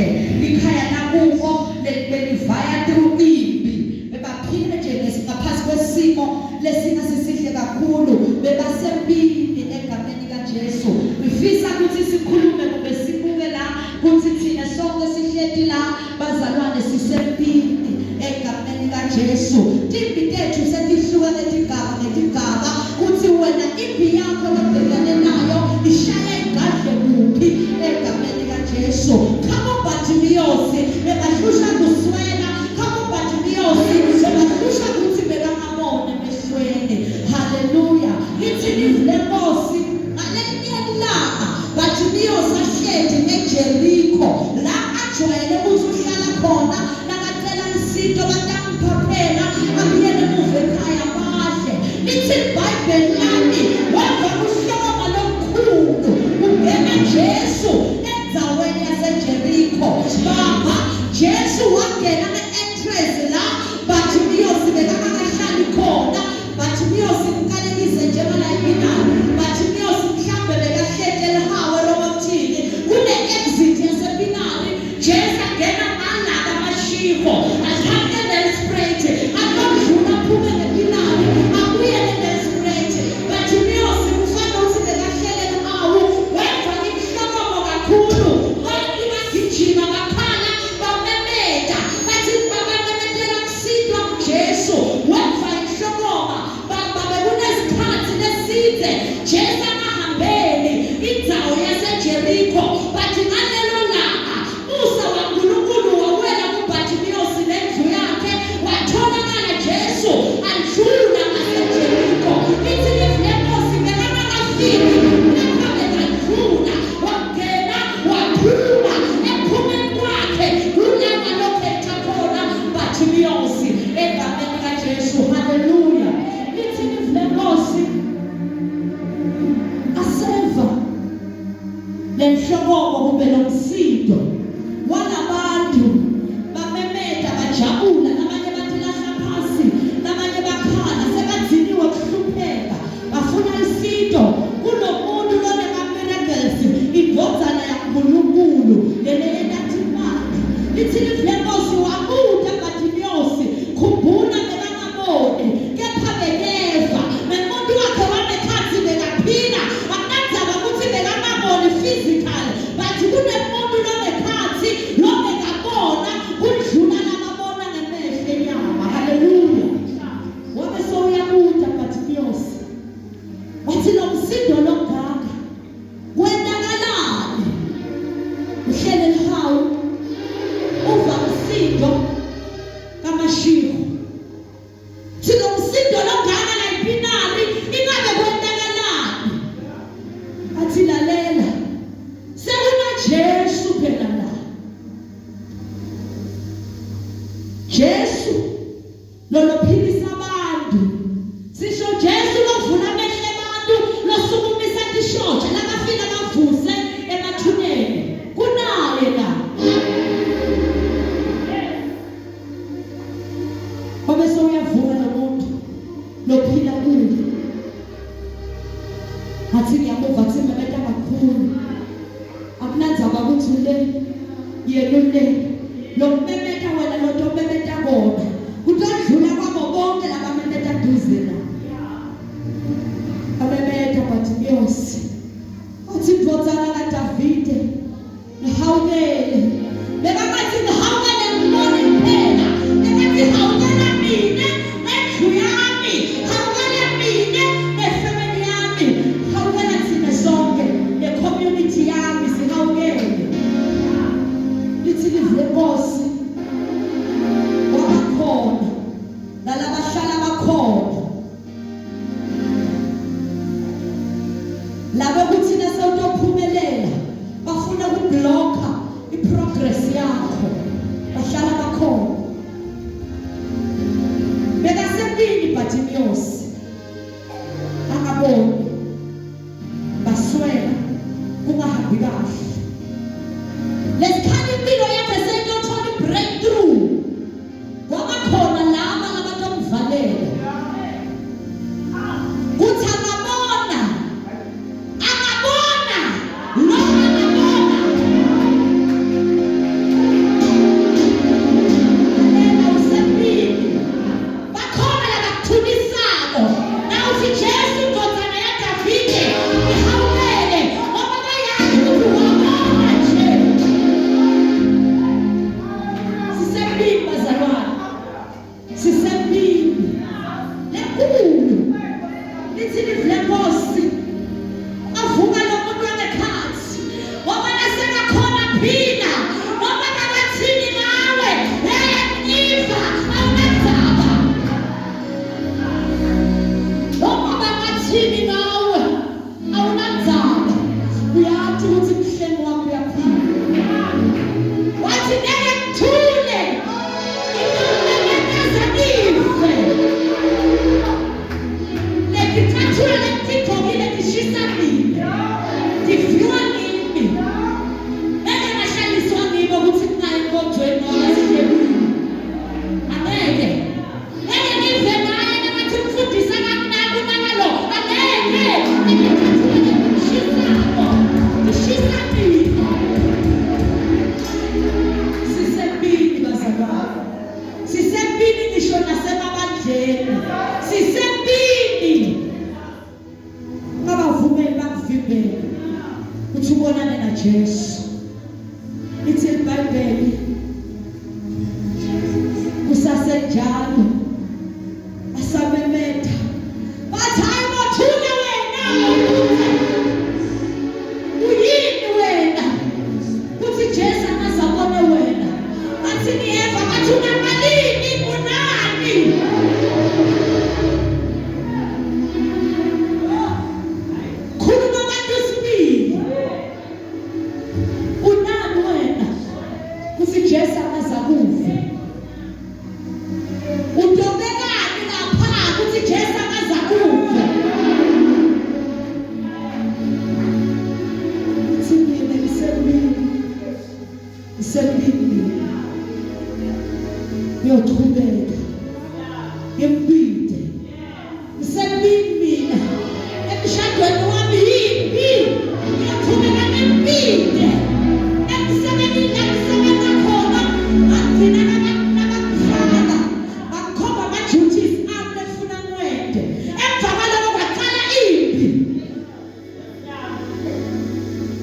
lakhe ikhaya lakubo belivaya through impi bebaphila nje ngaphansi kwesimo lesingasisihle kakhulu bebasempini egameni kaJesu. Ngifisa ukuthi sikhulume kumbe sibuke la ukuthi thina sonke sihleti la bazalwane sisempini egameni kaJesu. Timbi tethu setihluka ngetigaba kuthi wena impi yakho lobhekane nayo ishaya igadle kuphi egameni kaJesu. Khamo Bartimeus bebahlusha kuswela, khamo Bartimeus bebahlusha ukuthi bekamabone mehlweni. Haleluya. Lithi live lenkosi ngalenye ilanga Bartimeus ahlezi eJerikho la ajwayele ukuthi uhlala khona nakacela isito batamphaphela abuyele emuva ekhaya badle. Lithi iBhayibheli lami weva uhloma lokukhulu ungena Jesu endzaweni yaseJerikho. Baba Jesu wangena ne-entrance la Bartimeus bekangakahlali khona. Bartimeus mkalekise njengoba yibinani. Bartimeus mhlambe bekahlete lihawe lokuthini kune-exit yasebinani. Jesu angena ngalaka amashifo athathe desperate akodlula aphume ngebinani abuyele desperate. Bartimeus kufana ukuthi bekahlele lihawu weva inhlokomo kakhulu bonke bagijima bakhala bamemeta bathi babamemetela kusidwa kuJesu. Weva inhlokoma baba bekunesikhathi leside Jesu angahambeli indzawo yaseJerikho bathi ngalelo langa Musa waNkulunkulu wawela kuBartimeus lendlu yakhe watholakala Jesu adlula ngaseJerikho. Lithi lenkosi bekangakafiki lapha bekadlula wangena waphuma ephumeni kwakhe kulapha lokhu ekhona Bartimeus egameni kaJesu. Haleluya. Lithi lenkosi aseva lenhlokomo kube lomsindo walabantu bamemeta bajabula, nabanye bathi lahla phasi, nabanye bakhala sebadziniwe kuhlupheka bafuna isindo kulo muntu lone ka-miracles indvodzana yaNkulunkulu lele enathi manje. Lithi lenkosi wabuda Bartimeus khumbula bekangaboni kepha bekeva memuntu wakhe wabekhathi bekaphila akanzaba ukuthi bekamaboni physical bathi kunemuntu lobekhathi lobekabona kudlula lababona ngemehlo enyama. Haleluya. Wabe sowuyabuda Bartimeus wathi lo msindo longaka kwenzakalani? Uhlele lihawu uva umsindo kamashifu thina umsindo longaka la ipinali ingabe kwenzakalani? Athi lalela sekuna Jesu phela la. Jesu lolophilisa abantu. Sisho Jesu lovula amehlo abantu losukumisa tishotsha lakafika bavuse emathuneni. Kunaye la. Babe sowuyavuka lo muntu lophila kuye. Athi ngiyamuva kusememeta kakhulu. Akunanzaba ukuthi ule yelule lokumemeta wena lotomemeta kona kutodlula kwabo bonke labamemeta duze la. Amemeta Bartimeus athi indvodzana kaDavide ngihawukele bekakathi ngihawukele ngibone kuphela bekathi hawukela mina nendlu yami, hawukela mina nefamily yami, hawukela thina sonke necommunity yami sihawukele. Lithi lenkosi wabakhona nalabahlala bakhona labo kuthi nasewutophumelela bafuna ukubloka iprogress yakho bahlala bakhona. Bekasempini Bartimeus angaboni baswela kungahambi kahle. Lesikhathi impilo yakhe seyitothola i-breakthrough kwabakhona laba labatomvalela kuthi angabona lo angabona Sembini ngiyochubeka ngempinde ngisembini mina emshadweni wami yimbi ngiyochubeka ngempinde emsebenzini engisebenza khona ngagcina nabafana bakhomba ama-duties ami efuna ngiwede emva kwaloko kwaqala impi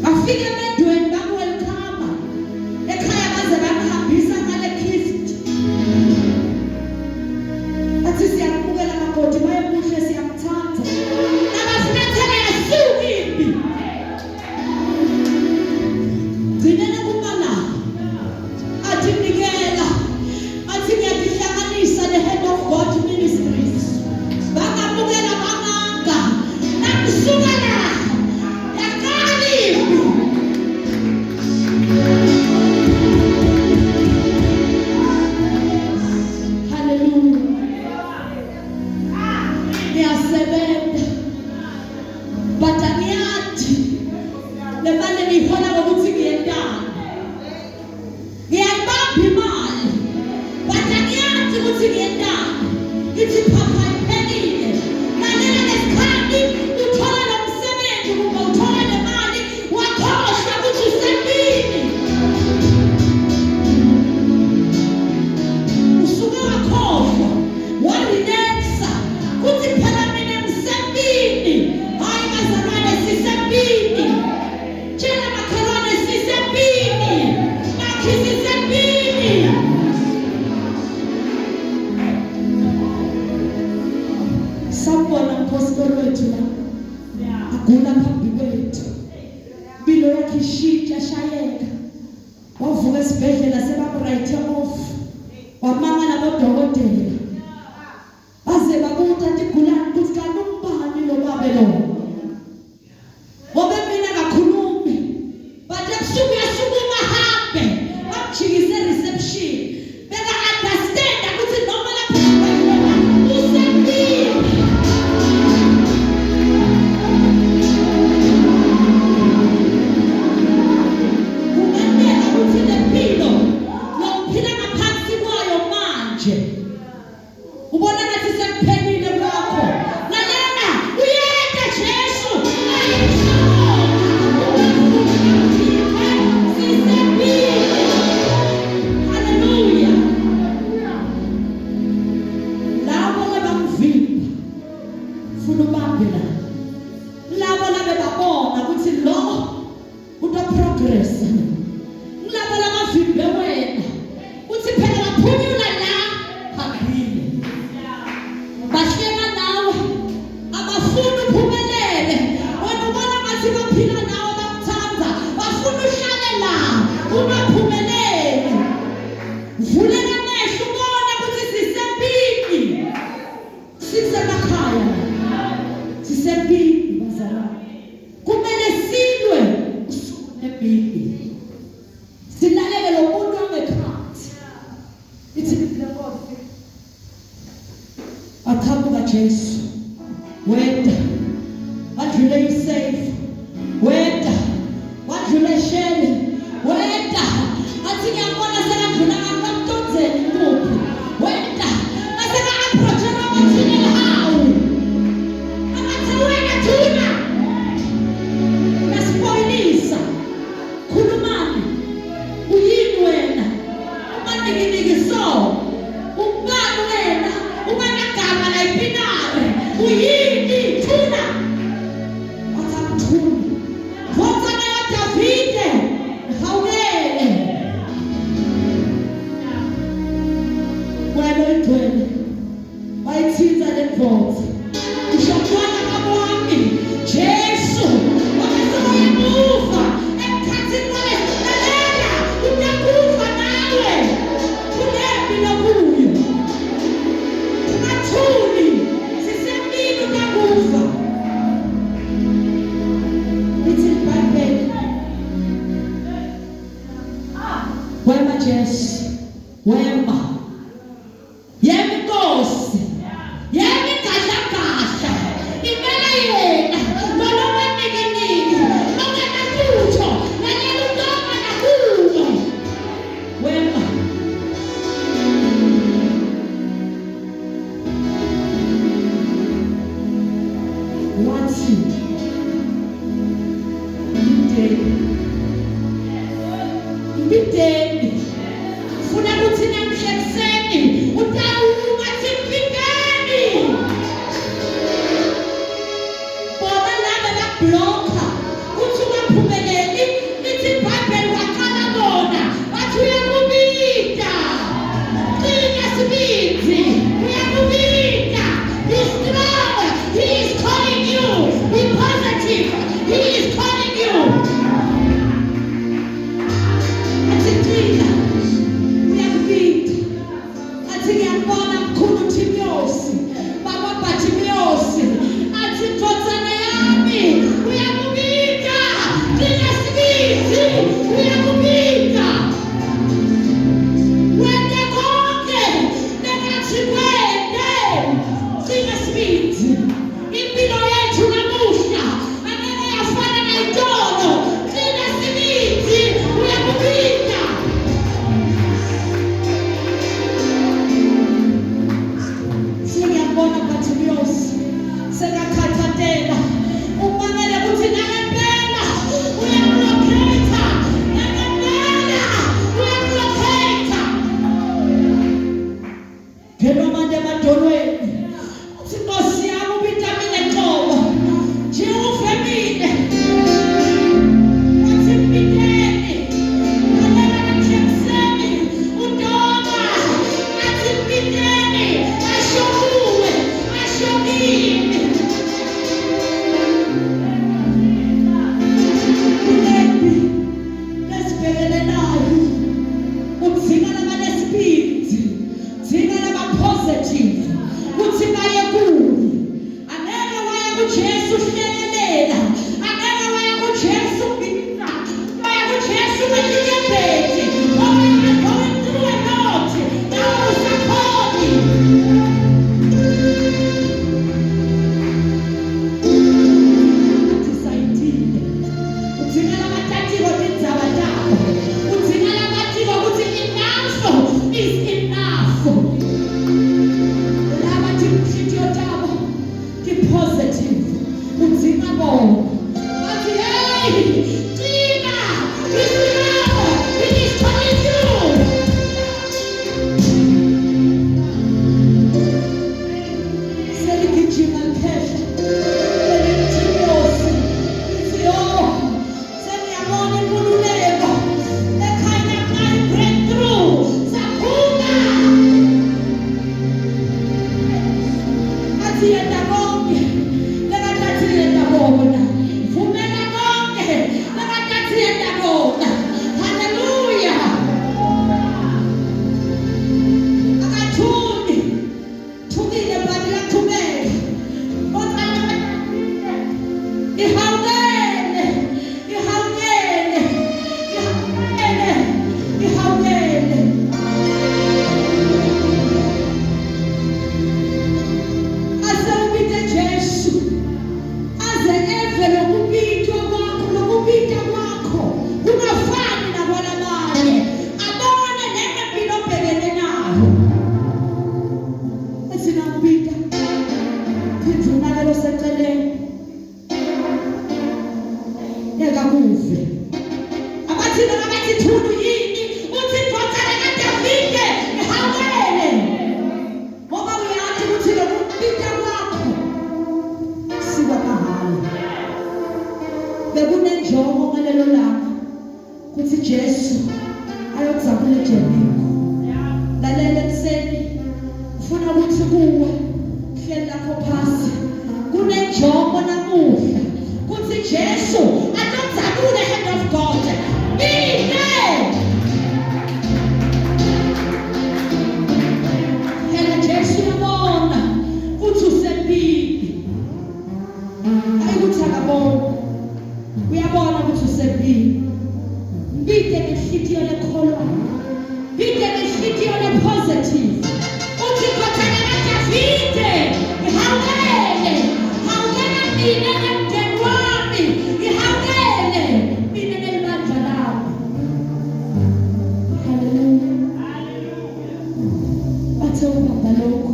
bafike emedweni bangwelkhama ekhaya baze bangihambisa ngale khisti athi siyambukela makoti bayemuhle siyamthanda nabasinethele yasuka impi gcinene kumala athi nikela athi ngiyadihlanganisa ne-Hand of God Ministries bangabukela banganga nakusuka la yaqala impi. Niyasebenza but angiyathi le mali ngiyihola ngokuthi ngiyentana ngiyayibamba imali but angiyathi ukuthi ngiyentana ngithi phapha iphelile lalela lesikhathi uthola lo msebenzi ukuba uthola le mali wakhohlwa ukuthi usempini usuke wakhohlwa warineksa kuthi phela mina ngisempini hayi bazalwane sisempini tshela makhelwane sisempini nakhi sisempini sambona mpostoli wethu la agula phambi kwethu impilo yakhe ishintsha shayeka wavuka esibhedlela sebamrayithe off wamangala bodokotela baze babuta ntigulani ukuthi kanti umbani lo babe lo ngobe mina kakhulumi but ebusuku yasukuma hambe bamjikise reception beka understand ukuthi noma lapha usempini kungeneka ukuthi le mpilo lokuphila ngaphansi kwayo manje ubona ngathi sekuphelile kwakho lalela uyeda Jesu haleluya labo lebamvimba funa ubambe la labo labe babona ukuthi lo uto progress labo labavimbe wena uthi phela laphunyula la hambile bahleka nawe abafuna uphumelele wena ubona ngathi baphila nawe bakuthanda bafuna uhlale la ungaphumeleli vulela amehlo ubona ukuthi sisempini sisemakhaya sisempini bazalwane kumele silwe usuku nepini silalele lo muntu ongekhathi ithi lenkosi akhambuka Jesu weda wadlule isafe weda wadlule shele weda athi ngiyabona sekadlula ngakamtonzeni kuphi weda maseka approach abathini hawu abathi wena thuna naspoilisa khulumani uyini wena umaninginiki so ubani wena ubanagama la ipinare uyini thuna atamthuna voza na Davide hawele wena ithwele bayithinza le voza ushakwana kabami Jesu wamesoyemuva emkhathini kwale lalela uyakufa nawe kunembi nokuyo ungathuli sisempini uyakufa lithi libhayibheli wema Jesu wema yema inkosi yema igadlagadla imele yena noma nikiniki ongena lutho lalela uNtoma nakuyo Mpindeni. Ufuna ukuthi namhla ekuseni utawuka Mpindeni. Bona laba bakubloka ukuthi ungaphumeleli, lithi iBhayibheli waqala bona bathi uyakubika. Qina sibindi, uyakubika. Be strong. He is calling you. Be positive. He is calling you. Athi qina, uyakubika. Athi ngiyabona mkhulu Thimiyosi, baba Bathimiyosi. Athi ndodzana yami, uyakubika. Qina sibindi, uyakubika. Wende konke nengathi wende. Qina sibindi. Impilo yethu namuhla angeke yafana nayitolo. Qina sibindi, uyakubika. Sengiyabona Bathimiyosi, sengakhathatela. Umamele ukuthi nangempela uyamlocate, nangempela uyamlocate. Ngena manje emadolweni uthi Nkosi yami uvitamine Qobo nje uvemile. Athi Mpindeni ngalala namhlekuseni uNdoma. Athi Mpindeni ashokuwe, ashokile. Kulembi lesibhekene nayo udzinga labanesibindi, dzinga laba-positive ukuthi baye kuye. Angeke waya kuJesu uhlekelela, angeke waya kuJesu ubika, waya kuJesu wenyembeti. Ngoba you are going through a lot. Nawe usakhoni. Utisayidile. Udzinga labathathiwe tindzaba tabo. Udzinga labathiwe ukuthi enough is enough. Laba tinhliziyo tabo ti-positive. Udzinga bona. Bathi hey, qina, isilawo, it is calling you. Seligijima liphehla elithimiyosi. Lithi sengiyabona inkululeko ekhanya ngayo breakthrough. Saphuma. Athi yenda konke lekatathi yenda bona. Vumela konke lekatathi yenda bona. Hallelujah. Akathuni thukile bani lathumela. Kodwa ihawukele, ihawukele, ihawukele, ihawukele. Ase ubite Jesu, aze eve lokubitwa kwakho, lokubita kwakho kungafani nakwalabanye. Abone nempilo obhekene nayo. Ethi nakubita phinda unalelo seceleni, yeka kuve. Abathina abathi thulu yini uthi ndodzana kaDavide ihawukele. Ngoba uyazi ukuthi lokubita kwakho kusiba mahhala. Bekunenjongo ngalelo langa ukuthi Jesu ayokuzamela eJeriko. Lalela ekuseni ufuna ukuthi kuwe hleli lapho phasi kunenjongo namuhla ukuthi Jesu atokuzamula hand of God. Ine phela Jesu yabona ukuthi usempini. Ayikuthi akabona, uyabona ukuthi usempini. Mbide ngenhliziyo lekholwayo, mbide ngenhliziyo le-positive. Uthi ndodzana kaDavide ihawukele, hawukela mina nemndeni wami, ihawukele mina nelibandla lami. Hallelujah. Bathe ubaba lokho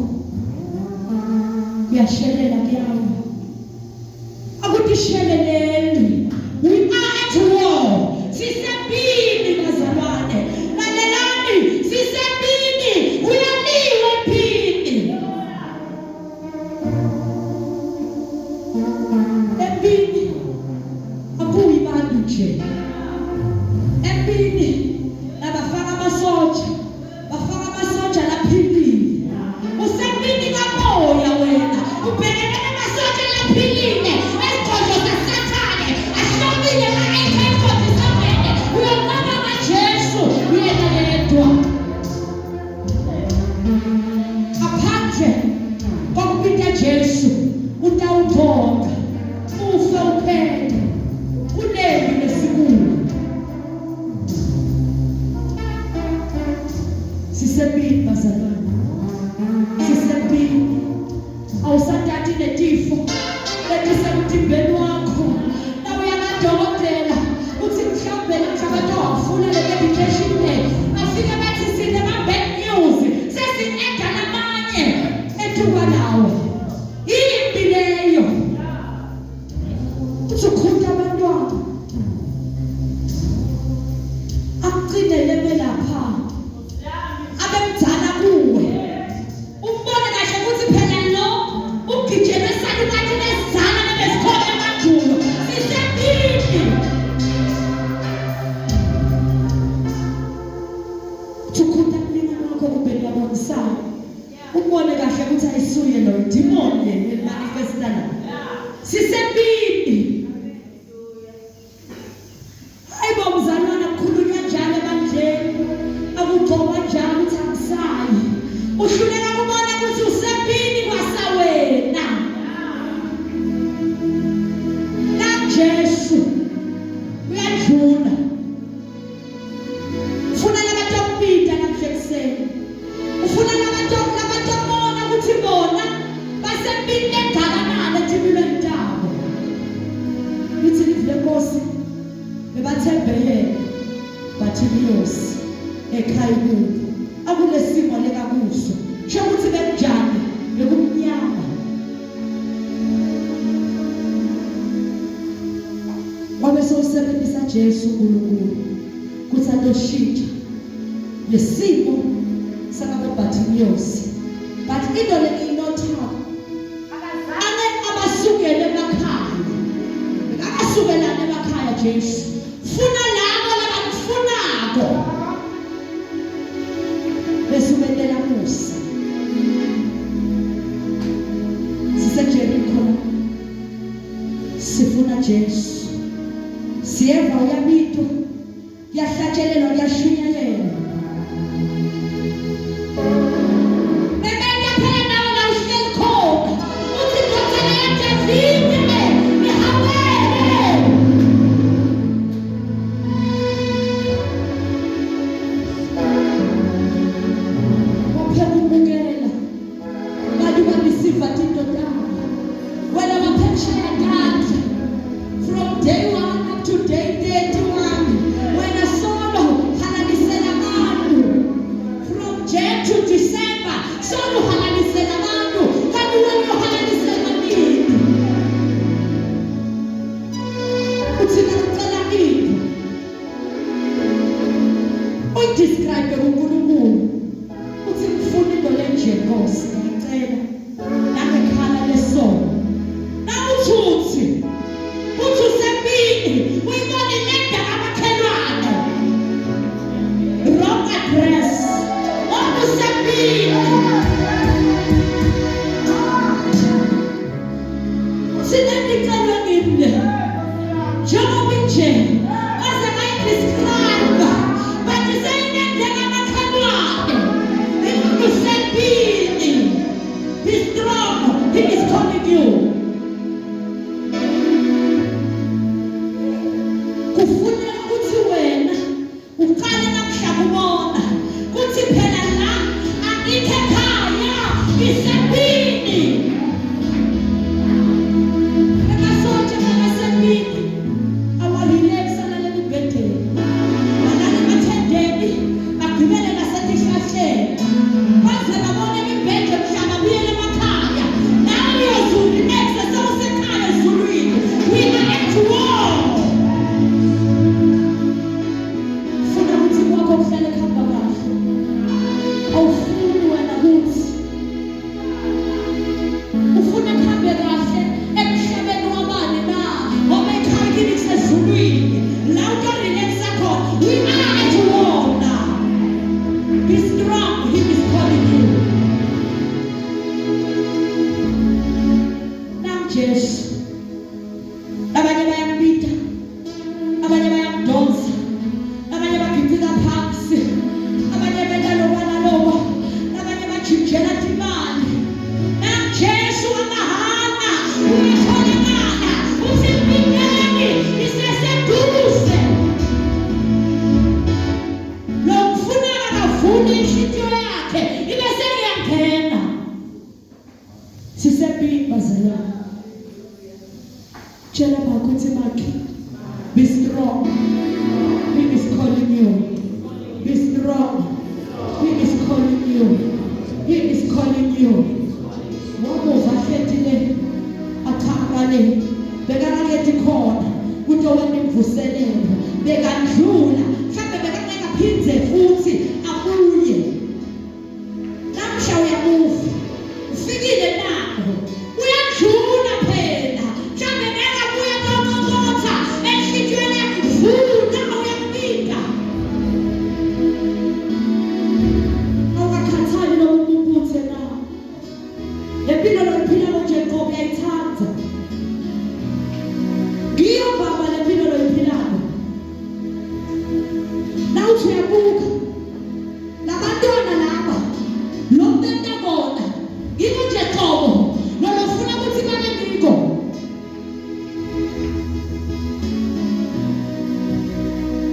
kuyashelela kuyawa. Akutisheleleli. We are at war. Sisempini bazalwane. Sisempini bazalwane. Sisempini. Awusathathi netifo letisemtimbeni wakho. Na uyakadokotela uthi mhlawumbe namhlanje wafuna le medication le. Afike bathi sine ma bad news. Sesinceda namanye ethuka nawo. Yimbi leyo. Uzokhutha abantwana. Akucinele belapha. Abemdala kuwe. Umbone kahle ukuthi phela lo ugijeme salukathi nesizana nebesikole emandulo. Sisempini. Uzokhutha umlingane wakho kubeni wabonisayo. Umbone kahle ukuthi ayisuye lo demon le manifestana. Sisempini. Hayibo mzalwana kukhulunywa njalo ebandleni. Akugcoba njalo ukuthi akusayi. Uhluleka kubona ukuthi usempini kwasawena. Na Jesu uyadlula. Ufuna labantu okubida namhlekuseni. Ufuna labantu abona ukuthi bona basempini engakanani ethimilweni tabo. Lithi livule Nkosi bebathembe yena bathi Nkosi ekhaya kubo akulesimo leka kuso sho ukuthi benjani bekumnyama wabe sowusebenzisa Jesu uNkulunkulu kuthi atoshintsha lesimo sakaBathimiyosi but into leyinothaba ane abasukele emakhaya akasukelana emakhaya Jesu funa labo labakufunako besubendela Musa siseJerikho sifuna Jesu siyeva uyabito yahlatshelelwa yashunyelelwa describe uNkulunkulu uthi ngifuna into lenje Nkosi ngicela nangekhala lesono nawuthuthi uthi usempini uyibone nenda amakhelwane wrong address usempini sinendicelo ngimle njengoba inje aze ngayidescribe but isayinende ngamakhelwane usempini be strong he is calling you kufuneka ukuthi wena uqale namhlanje ubona ukuthi phela la angikho ekhaya ngisempini ekasonto ngasempini awalilekisa naleli bhedeni balala bathendeni bagibele nasetihlahleni baze babone imibhede mhlanga buyele emakhaya nawe yozulu next sewusekhaya ezulwini we are at war funa ukuthi kwakho kuhlale khamba kahle awufuni wena ukuthi ngifuna inhliziyo yakhe ibe sengiyangena. Sisebini bazalwane. Tshela bakuthi makhe. Be strong. He is calling you. Be strong. He is calling you. He is calling you. Wabuza hlethile akhangane bekanakethi khona kuthi wena imvuselelo bekandlula mhlawumbe bekaneka phindze futhi abuye namhla uyamuva ufikile nako uyadlula phela mhlawumbe ngeke abuye kokokotha enhlitshweni vuna uyakuphinda awukakhathali nokumbuthe na lempilo loyiphila njengoba uyayithanda ngiyo baba lempilo loyiphilayo nawuthi uyabuka labantwana laba lokubenta bona yiko nje qobo nolofuna ukuthi babe ngiko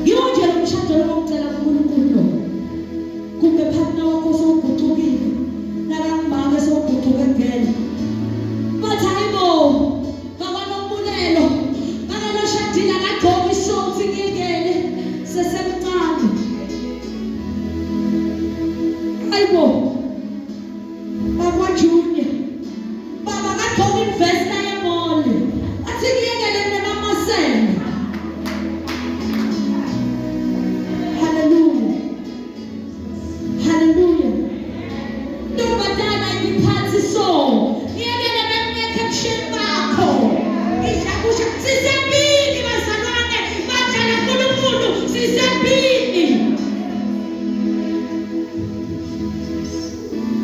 yiwo nje lomshado lokucela kuNkulunkulu kumbe phakathi wakho sowugucukile nakamama sowugucuke ngene bathi hayibo bakanombulelo bakanoshadile akagqoka ishoti ngiyekele sesemncane hayibo bakwaJunior baba akagqoka investa yemole athi ngiyekele nemamasene. Hallelujah. Hallelujah. Nobadala ngiphathi so ngiyekele bengekho ebusheni bakho ngihlakusha sisebini bazalwane badala uNkulunkulu sisebini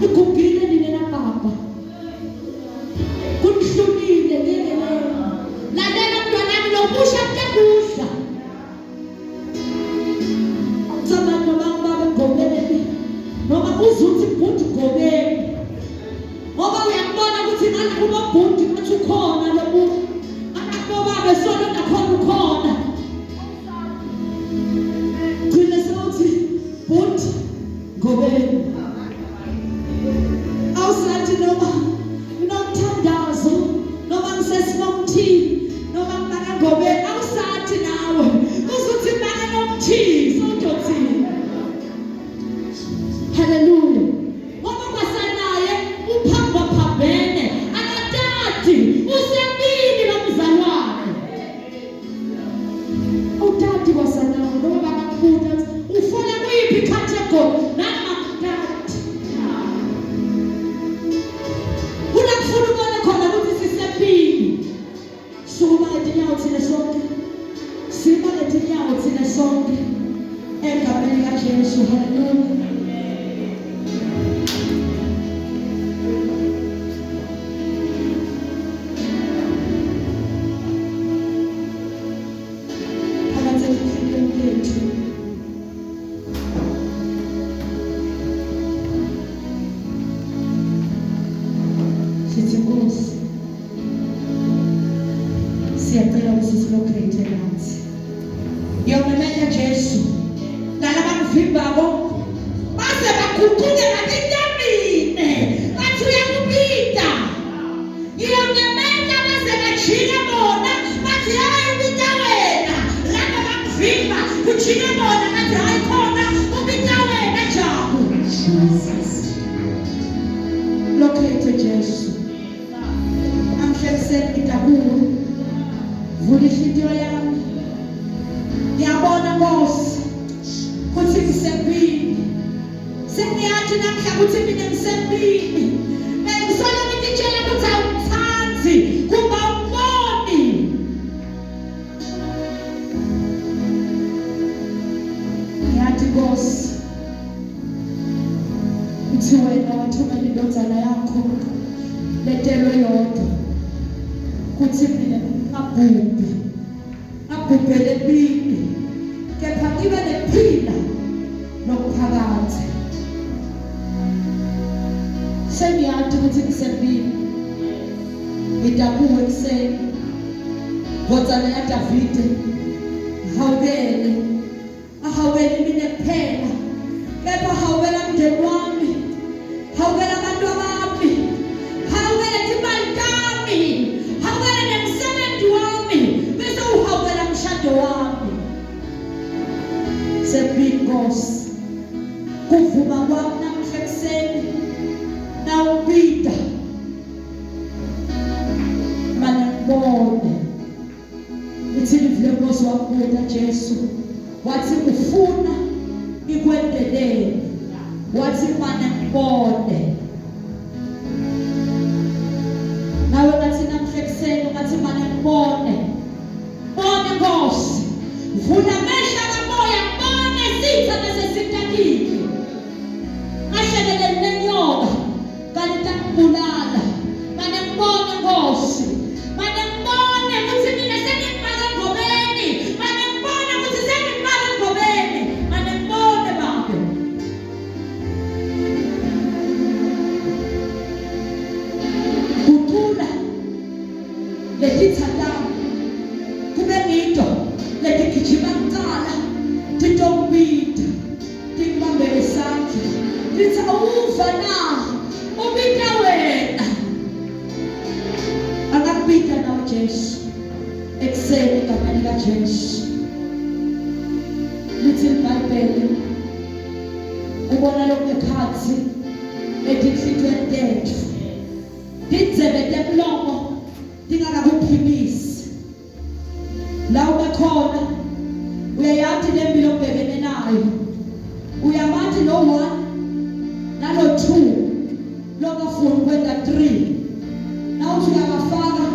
ukugile nina na baba kunhlunile ngeke lalela mntwanami lobusha kuyakusha awucabangi noma baba ngobeleni noma uzuthi bhuti gobeni ngoba uyambona ukuthi ngani kuba bhuti bathi ukhona lo muntu akabobabe sona nakhona ukhona thina sokuthi bhuti gobeni awusathi noma unomthandazo noma ngisesimokuthini noma ngibaka ngobeni awusathi nawe uzuthi ngibaka nomthizi uzothini. Hallelujah. Ngoba kwasanaye uphamba phambene akatati usebini lomzalwane utati kwasanaye ngoba bakakubuza ufuna kuyiphi category nama utati ulakufuna ubone khona ukuthi sisebini suba etinyawo thina sonke siba etinyawo thina sonke egameni likaJesu. Hallelujah. Siyacela usisilocate nathi yomemela Jesu nalabamvimbako base baguquke ngatintamine bathi uyakupita yomemela base bajike bona bathi hayi upita wena laba bamvimba kujike bona bathi hayi khona upita wena jabu locate Jesu amhlebiseni idabuko vula inhliziyo yami ngiyabona Nkosi ukuthi ngisebini sengiyathi namhla ukuthi mina ngisebini ngisola ngitshela ukuthi awuthandi kuba umboni ngiyathi Nkosi uthi wena wathumela indodana yakho letelo yodwa kuthi mina abhubhele bini kepha ngibe nephila nokuphakathi sengiyathi ukuthi ngisebini ngidabuke ekuseni ngodzana ya Davide ahawukele mina kuphela kepha hawukela kuvuma kwami namuhla ekuseni nawubida mana ngibone ithini vile Nkosi wakubuda Jesu wathi ufuna ikwendelele wathi mana ngibone nawe ngathi namuhla ekuseni ngathi mana ngibone bona Nkosi vula amehlo kamoya ngibone sitha bese sitakile ngashelele nenyoka kanti takubulala mana ngibone Nkosi mana ngibone ukuthi mina sengimaka engobeni mana ngibone ukuthi sengimaka engobeni mana ngibone baba kuthula letithathayo kube ngito letigijima kucala titombida tikubambe isandla lithi awuva na ubida wena akakubida nawe Jesu ekuseni egameni kaJesu lithi iBhayibheli ubona lokhu ekhathi etinhlitweni tethu tindlebe temlomo tingakakuphimisi la ubekhona uyayathi le mpilo obhekene nayo uyamathi lo 1 nalo 2 lokafuna ukwenza 3 nawuthi uyabafaka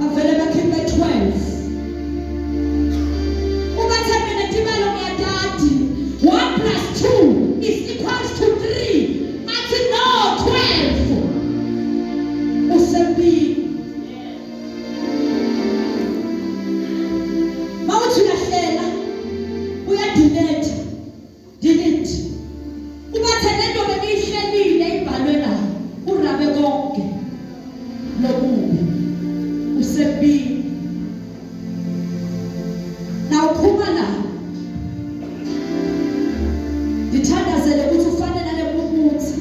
avele bakhiphe 12 ukathembele tibalo ngiyatati 1 plus 2 is equals to 3 athi no 12 usempini delete ubathele into beyihlelile ibhalwe la urabe konke lokubi usebini na uphuma la dithandazele ukuthi ufanele nalemuthi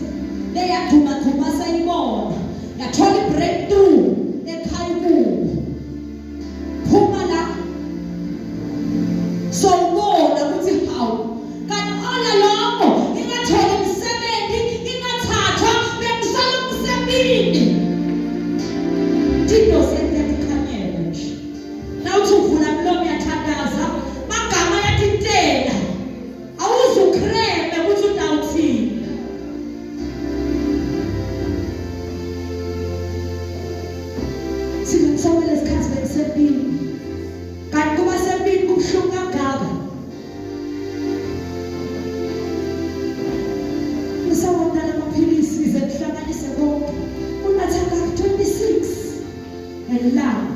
leyaduma duma sayibona yathola breakthrough ekhaya kubo phuma la so ubona ukuthi hawu kanti all along ingathola umsebenzi ingathathwa bekusala umsebenzi tino sentekhanyela nje nawuthi uvula mlomo yathandaza magama yatintela awuzukreme ukuthi udawuthini singisawela isikhathi besempini kanti kuba sempini kubuhlungu kangaka usawona lamaphilisi zekuhlanganise konke unathanga 26 elilanga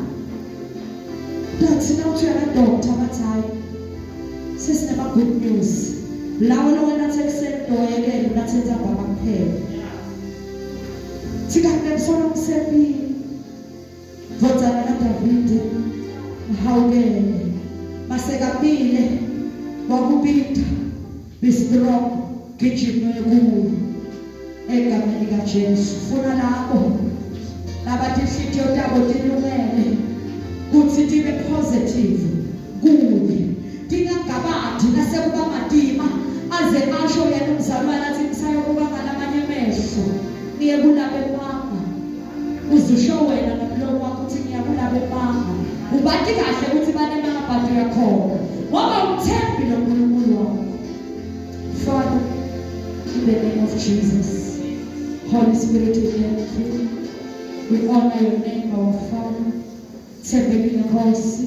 dathi nawuthi uyakadokta bathi hayi sesinema good news lawo lo nathi ekuseni doyekele nathi enzamba kuphela thikane msolo msempini vodzana na Davide hawukele masekapile wakubita bistrong gijima ekulu egameni kaJesu funa lapho labathi inhliziyo yabo tilungele kuthi tibe positive kubi tingangabathi nasekuba madima aze asho yena umzalwane athi ngisayokuba ngalamanye amehlo niye kulabe mama uzusho wena nomlomo wakho uthi ngiyakulabe mama ubathi kahle ukuthi banemabhadi yakhona ngoba umthembi noNkulunkulu wakho Father in the name of Jesus Holy Spirit we thank you we honor your name our Father Thembekile Nkosi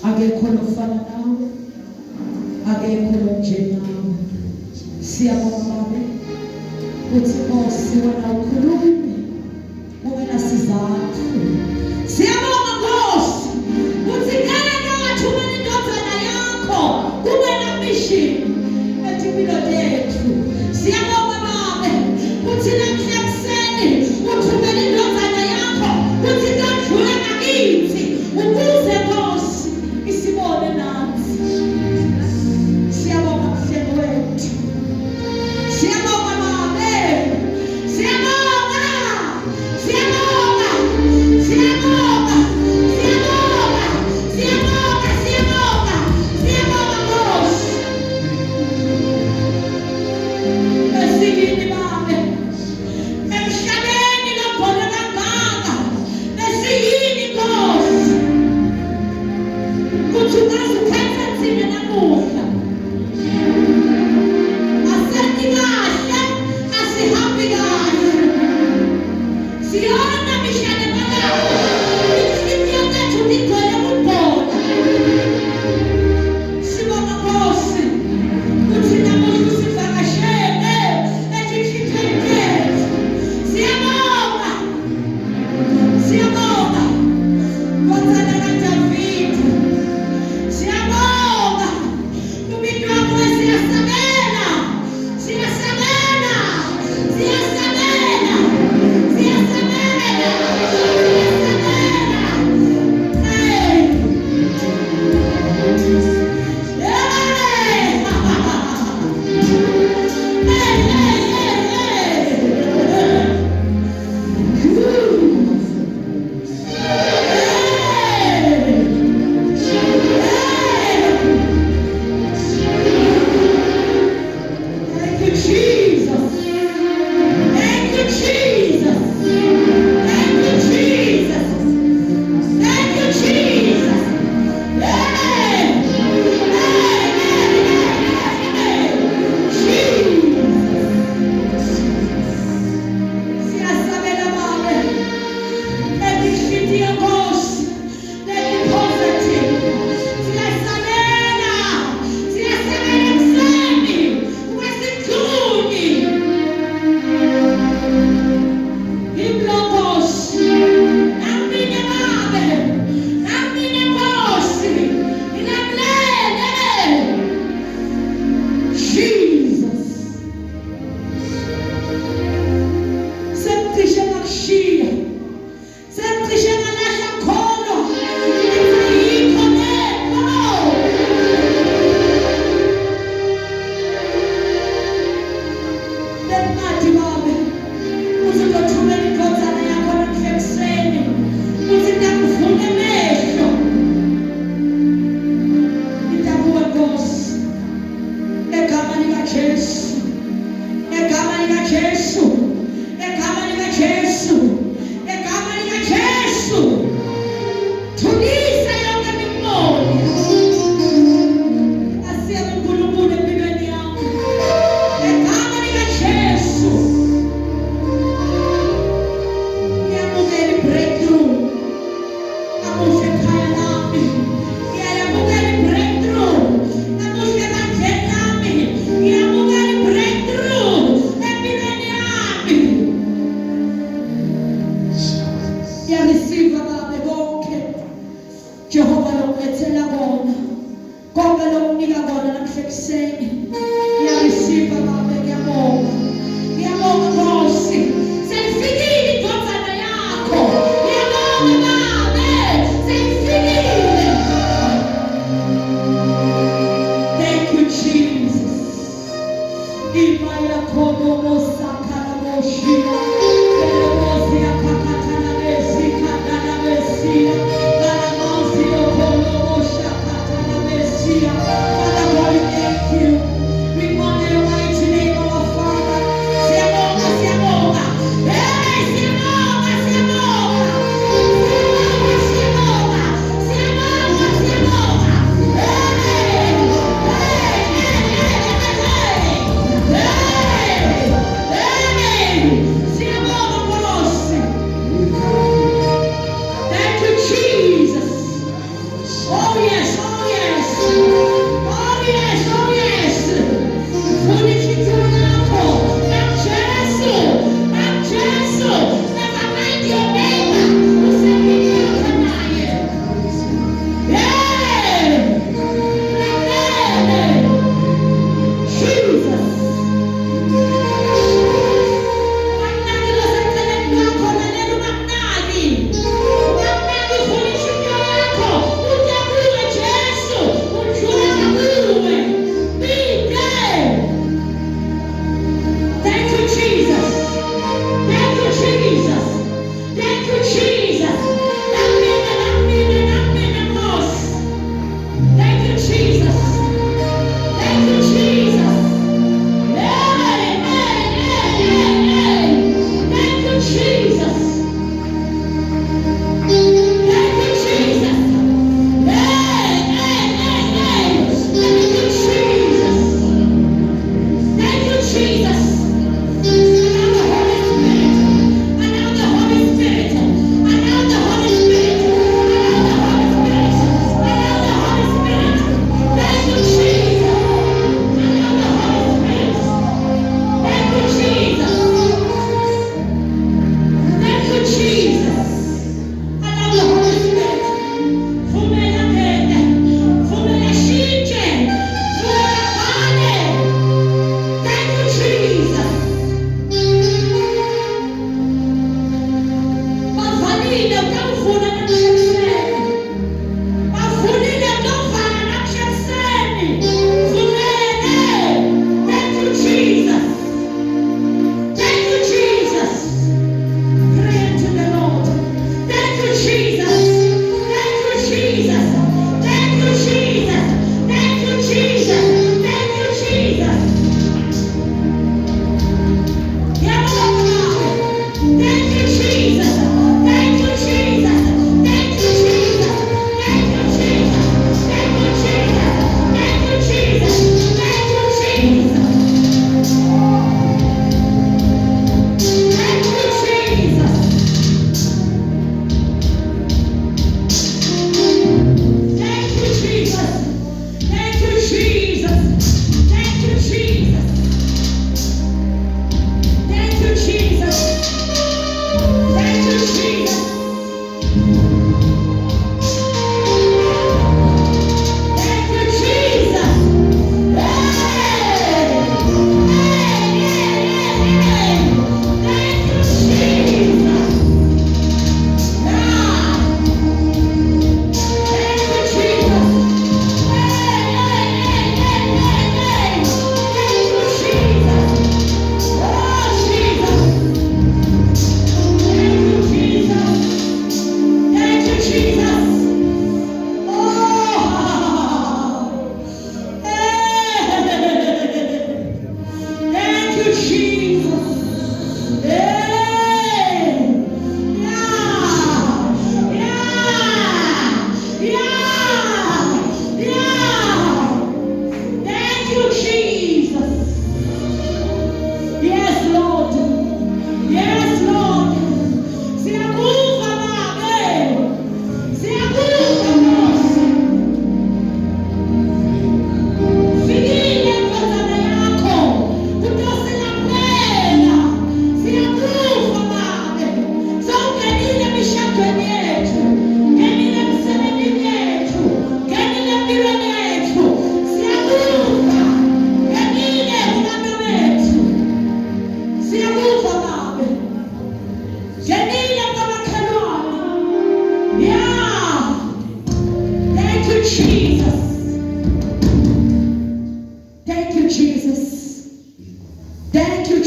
akekho lofana nawe akekho lonjengawe siyabonga babe uthi Nkosi wena ukhulume kube nasizathu siyabonga Nkosi uthi ngeke ngathumela indodana yakho kube na mission empilo yethu siyabonga babe uthi namhla ekuseni uthumela indodana yakho uthi kadlula ngakithi ukuze Nkosi isibone nathi siyabonga mhlengi wethu siyabonga babe siyabonga siyabonga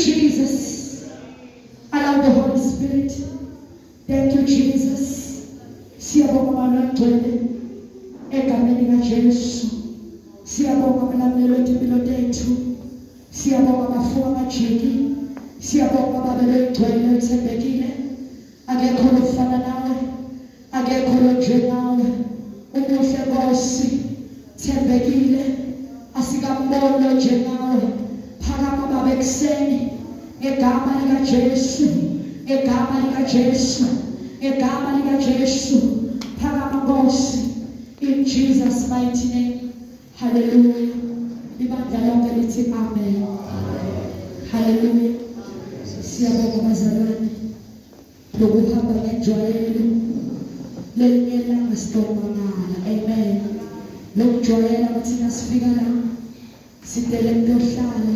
Jesus. Allow the Holy Spirit. Thank you, Jesus. Siyabonga malwagcwele egameni kaJesu. Siyabonga mlamelo wethu lethu. Siyabonga bafuwa majiki. Siyabonga babelo egcwele uthembekile. Akekho lofana nawe. Akekho lonjengawe. Umuhle Nkosi. Thembekile. Asikambono njengawe. Phakama baba ekuseni. Ngegama likaJesu. Ngegama likaJesu. Ngegama likaJesu. Phakama Nkosi. In Jesus' mighty name. Hallelujah. Ibandla lonke lithi amen. Hallelujah. Siyabonga bazalwane. Lokuhamba ngenjwayelo. Lelinye masitobangala. Amen. Lokujwayela ukuthi nasifika la sidele kuyohlala